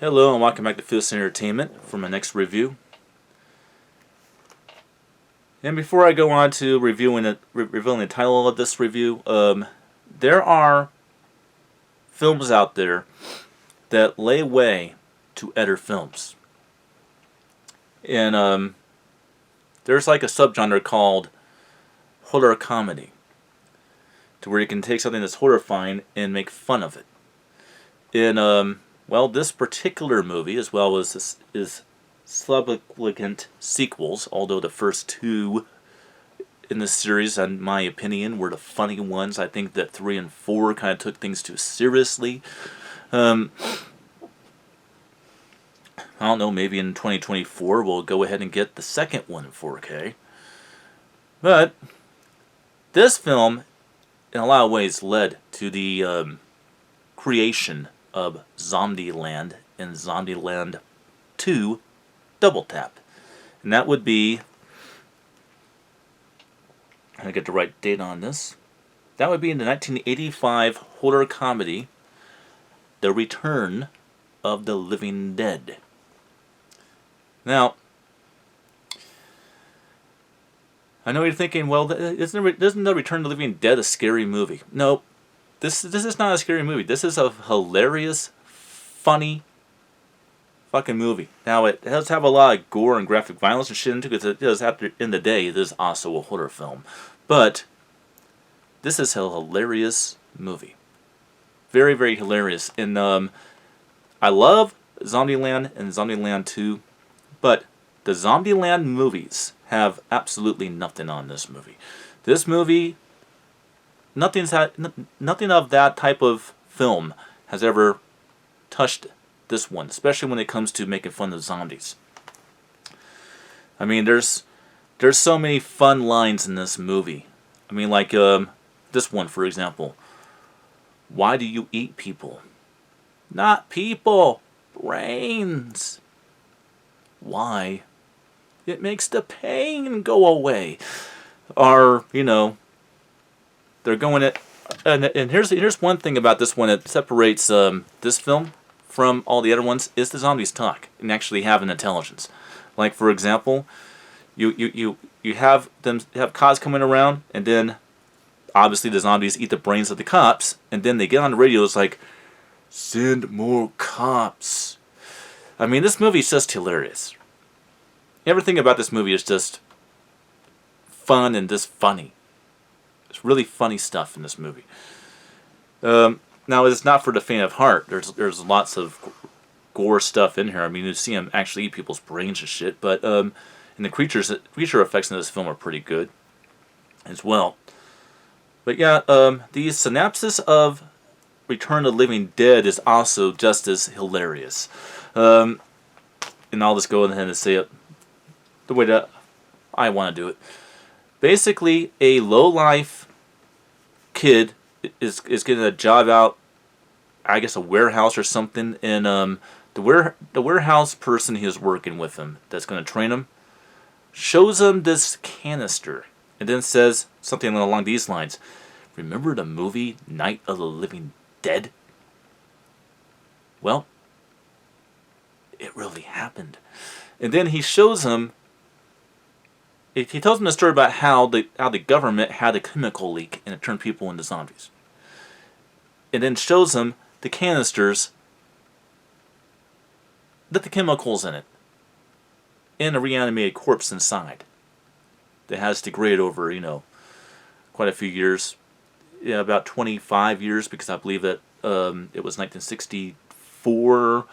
Hello and welcome back to Fierce Entertainment for my next review. And before I go on to revealing the title of this review, there are films out there that lay way to other films. And there's like a subgenre called horror comedy, to where you can take something that's horrifying and make fun of it. And well, this particular movie, as well as is subsequent sequels, although the first two in this series, in my opinion, were the funny ones. I think that 3 and 4 kind of took things too seriously. I don't know, maybe in 2024 we'll go ahead and get the second one in 4K. But this film, in a lot of ways, led to the creation of Zombieland and Zombieland 2 Double Tap. And that would be, I get the right date on this, that would be in the 1985 horror comedy The Return of the Living Dead. Now, I know you're thinking, well, isn't The Return of the Living Dead a scary movie? No, this is not a scary movie. This is a hilarious, funny fucking movie. Now, it does have a lot of gore and graphic violence and shit into it, because it does, after in the day, it is also a horror film. But this is a hilarious movie. Very, very hilarious. And I love Zombieland and Zombieland 2, but the Zombieland movies have absolutely nothing on this movie. This movie, nothing of that type of film has ever touched this one, especially when it comes to making fun of zombies. I mean, there's so many fun lines in this movie. I mean, like this one, for example. Why do you eat people? Not people, brains. Why? It makes the pain go away. Or, you know, they're going at, and here's one thing about this one that separates this film from all the other ones, is the zombies talk and actually have an intelligence. Like, for example, you have cops coming around, and then obviously the zombies eat the brains of the cops, and then they get on the radio. It's like, send more cops. I mean, this movie is just hilarious. Everything about this movie is just fun and just funny. It's really funny stuff in this movie. Now, it's not for the faint of heart. There's lots of gore stuff in here. I mean, you see him actually eat people's brains and shit. But and the creature effects in this film are pretty good as well. But yeah, the synopsis of Return of the Living Dead is also just as hilarious. And I'll just go ahead and say it the way that I want to do it. Basically, a low-life kid is getting a job out, I guess a warehouse or something, and the warehouse person he is working with him, that's going to train him, shows him this canister, and then says something along these lines. Remember the movie Night of the Living Dead? Well, it really happened. And then he shows him, he tells him a story about how the government had a chemical leak and it turned people into zombies. And then shows him the canisters with the chemicals in it, and a reanimated corpse inside that has degraded over, you know, quite a few years. Yeah, about 25 years, because I believe that it was 1964 or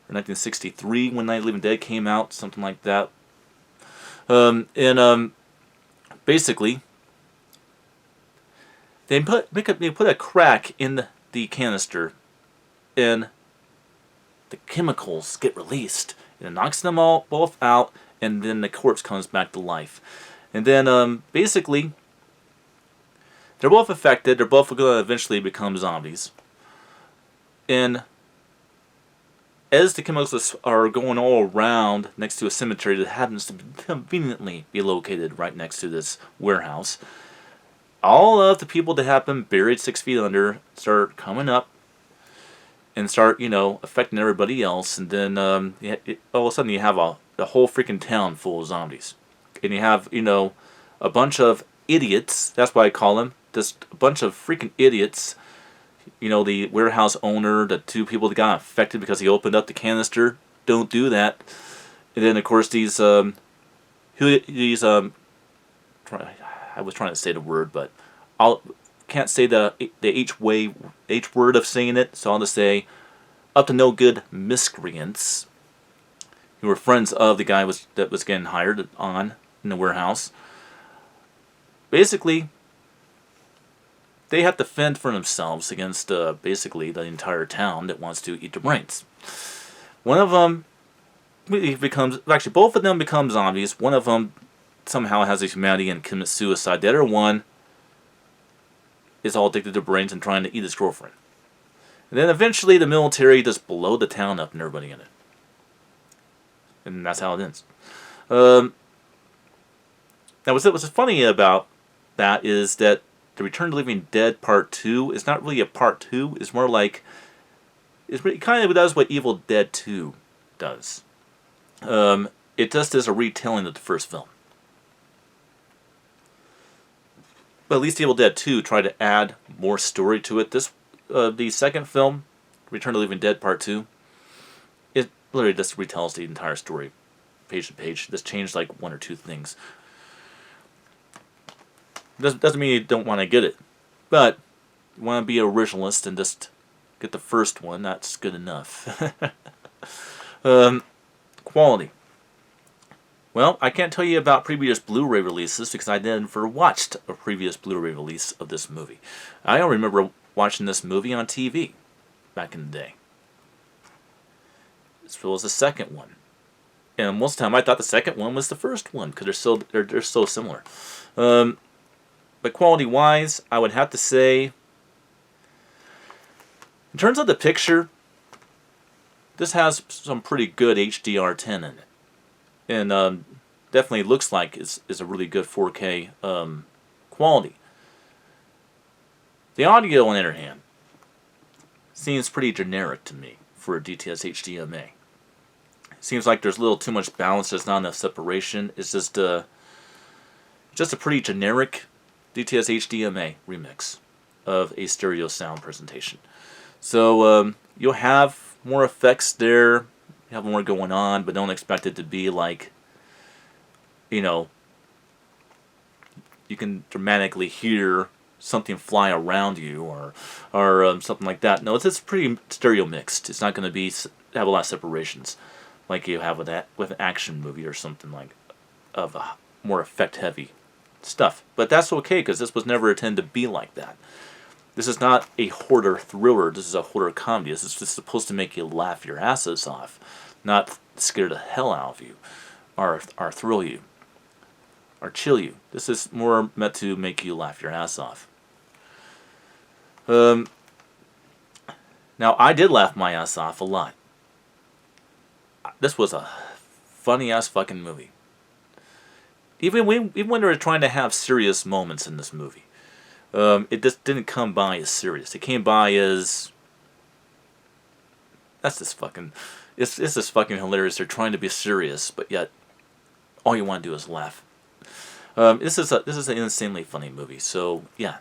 1963 when Night of the Living Dead came out, something like that. Basically, they put a crack in the canister, and the chemicals get released, and it knocks them both out, and then the corpse comes back to life. And then basically, they're both affected. They're both going to eventually become zombies. And as the chemicals are going all around next to a cemetery that happens to conveniently be located right next to this warehouse, all of the people that have been buried 6 feet under start coming up, and start, affecting everybody else. And then all of a sudden you have a whole freaking town full of zombies. And you have, a bunch of idiots. That's what I call them. Just a bunch of freaking idiots. The warehouse owner, the two people that got infected because he opened up the canister. Don't do that. And then, of course, I was trying to say the word, but can't say the H word of saying it, so I'll just say up to no good miscreants who were friends of the guy that was getting hired on in the warehouse. Basically, they have to fend for themselves against basically the entire town that wants to eat their brains. One of them both of them become zombies. One of them somehow has a humanity and commits suicide. The other one is all addicted to brains and trying to eat his girlfriend. And then eventually the military just blow the town up and everybody in it. And that's how it ends. Now what's funny about that is that the Return of the Living Dead Part 2 is not really a Part 2. It's more like... It kind of does what Evil Dead 2 does. It just is a retelling of the first film. But at least Evil Dead 2 tried to add more story to it. The second film, Return of the Living Dead Part 2, it literally just retells the entire story, page to page. Just changed like one or two things. Doesn't mean you don't want to get it, but you want to be originalist and just get the first one. That's good enough. Quality. Well, I can't tell you about previous Blu-ray releases because I never watched a previous Blu-ray release of this movie. I don't remember watching this movie on TV back in the day. This was the second one. And most of the time I thought the second one was the first one because they're so similar. But quality-wise, I would have to say, in terms of the picture, this has some pretty good HDR10 in it. And definitely looks like it's a really good 4K quality. The audio, on the other hand, seems pretty generic to me for a DTS HDMA. It seems like there's a little too much balance, there's not enough separation. It's just a pretty generic DTS HDMA remix of a stereo sound presentation. So you'll have more effects there, you have more going on, but don't expect it to be like, you can dramatically hear something fly around you or something like that. No, it's pretty stereo mixed. It's not going to have a lot of separations like you have with an action movie or something like of a more effect heavy stuff. But that's okay because this was never intended to be like that. This is not a horror thriller. This is a horror comedy. This is just supposed to make you laugh your asses off, not scare the hell out of you, or thrill you, or chill you. This is more meant to make you laugh your ass off. Now, I did laugh my ass off a lot. This was a funny-ass fucking movie. Even when they were trying to have serious moments in this movie. It just didn't come by as serious. It came by as... That's just fucking... It's just fucking hilarious. They're trying to be serious, but yet all you want to do is laugh. This is an insanely funny movie. So yeah,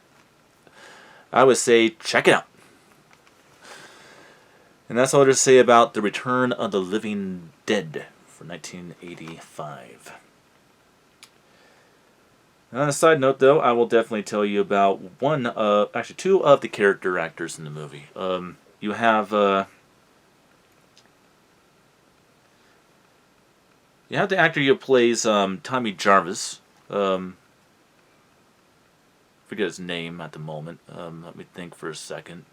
I would say check it out. And that's all there is to say about The Return of the Living Dead for 1985. On a side note, though, I will definitely tell you about two of the character actors in the movie. You have the actor who plays Tommy Jarvis. Forget his name at the moment. Let me think for a second.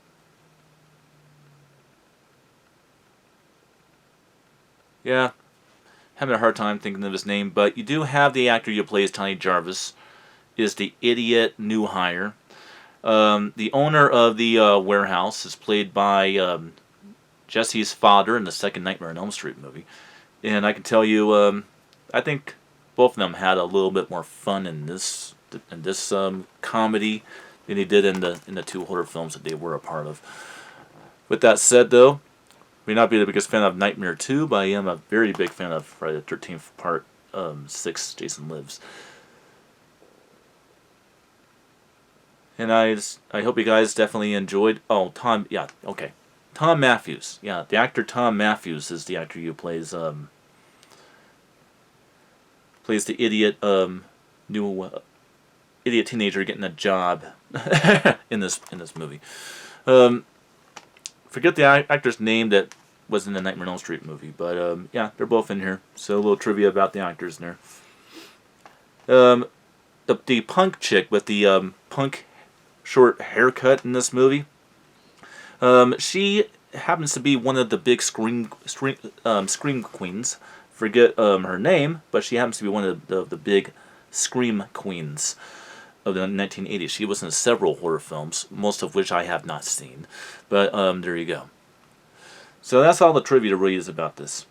Yeah, having a hard time thinking of his name, but you do have the actor who plays Tommy Jarvis is the idiot new hire. The owner of the warehouse is played by Jesse's father in the second Nightmare on Elm Street movie. And I can tell you, I think both of them had a little bit more fun in this comedy than they did in the two horror films that they were a part of. With that said, though, may not be the biggest fan of Nightmare 2, but I am a very big fan of Friday the 13th Part 6, Jason Lives. And I hope you guys definitely enjoyed. Oh, Tom, yeah, okay. Tom Matthews. Yeah, the actor Tom Matthews is the actor who plays the idiot new idiot teenager getting a job in this movie. Forget the actor's name that was in the Nightmare on Elm Street movie, but yeah, they're both in here. So a little trivia about the actors in there. The punk chick with the punk short haircut in this movie. She happens to be one of the big scream queens. Forget her name, but she happens to be one of the big scream queens of the 1980s. She was in several horror films, most of which I have not seen. But there you go. So that's all the trivia really is about this.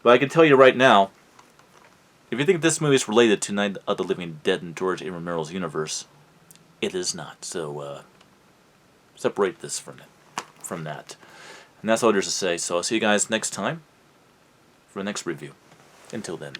But I can tell you right now, if you think this movie is related to Night of the Living Dead in George A. Romero's universe, it is not. So separate this from that. And that's all there's to say. So I'll see you guys next time for the next review. Until then.